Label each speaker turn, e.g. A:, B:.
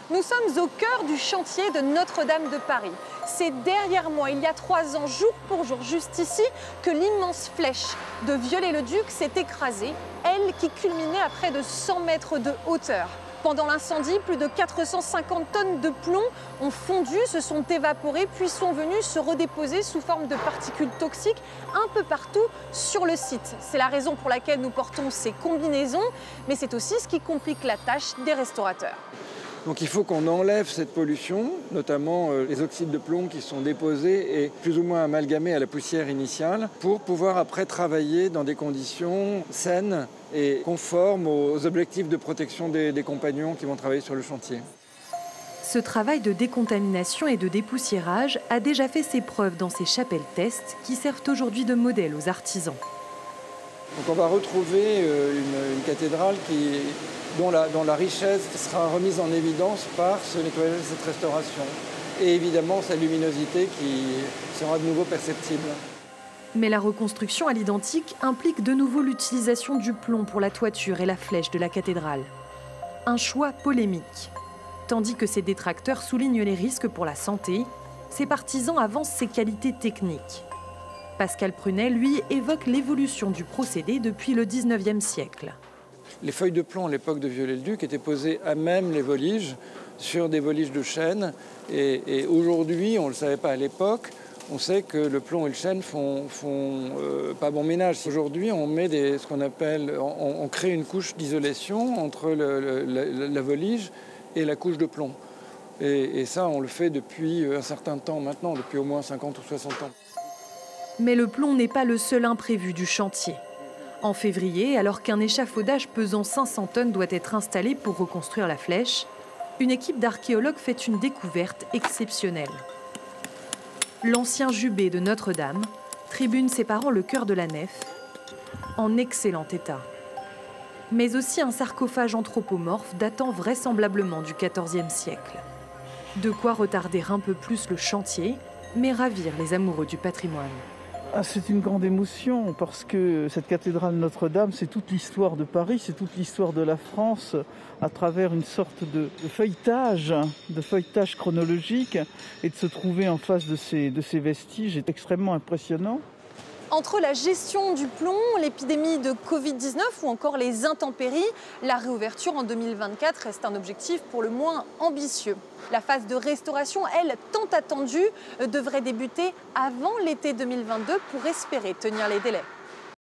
A: Nous sommes au cœur du chantier de Notre-Dame de Paris. C'est derrière moi, il y a 3 ans, jour pour jour, juste ici, que l'immense flèche de Viollet-le-Duc s'est écrasée, elle qui culminait à près de 100 mètres de hauteur. Pendant l'incendie, plus de 450 tonnes de plomb ont fondu, se sont évaporées, puis sont venues se redéposer sous forme de particules toxiques un peu partout sur le site. C'est la raison pour laquelle nous portons ces combinaisons, mais c'est aussi ce qui complique la tâche des restaurateurs.
B: Donc il faut qu'on enlève cette pollution, notamment les oxydes de plomb qui sont déposés et plus ou moins amalgamés à la poussière initiale, pour pouvoir après travailler dans des conditions saines et conformes aux objectifs de protection des compagnons qui vont travailler sur le chantier.
C: Ce travail de décontamination et de dépoussiérage a déjà fait ses preuves dans ces chapelles test qui servent aujourd'hui de modèle aux artisans.
B: Donc on va retrouver une cathédrale dont la richesse sera remise en évidence par ce nettoyage et cette restauration. Et évidemment sa luminosité qui sera de nouveau perceptible.
C: Mais la reconstruction à l'identique implique de nouveau l'utilisation du plomb pour la toiture et la flèche de la cathédrale. Un choix polémique. Tandis que ses détracteurs soulignent les risques pour la santé, ses partisans avancent ses qualités techniques. Pascal Prunet, lui, évoque l'évolution du procédé depuis le 19e siècle.
B: Les feuilles de plomb à l'époque de Viollet-le-Duc étaient posées à même les voliges, sur des voliges de chêne. Et aujourd'hui, on ne le savait pas à l'époque, on sait que le plomb et le chêne font pas bon ménage. Aujourd'hui, on met ce qu'on appelle, on crée une couche d'isolation entre la volige et la couche de plomb. Et ça, on le fait depuis un certain temps maintenant, depuis au moins 50 ou 60 ans.
C: Mais le plomb n'est pas le seul imprévu du chantier. En février, alors qu'un échafaudage pesant 500 tonnes doit être installé pour reconstruire la flèche, une équipe d'archéologues fait une découverte exceptionnelle. L'ancien jubé de Notre-Dame, tribune séparant le chœur de la nef, en excellent état. Mais aussi un sarcophage anthropomorphe datant vraisemblablement du XIVe siècle. De quoi retarder un peu plus le chantier, mais ravir les amoureux du patrimoine.
D: C'est une grande émotion parce que cette cathédrale Notre-Dame, c'est toute l'histoire de Paris, c'est toute l'histoire de la France à travers une sorte de feuilletage chronologique, et de se trouver en face de ces vestiges est extrêmement impressionnant.
A: Entre la gestion du plomb, l'épidémie de Covid-19 ou encore les intempéries, la réouverture en 2024 reste un objectif pour le moins ambitieux. La phase de restauration, elle, tant attendue, devrait débuter avant l'été 2022 pour espérer tenir les délais.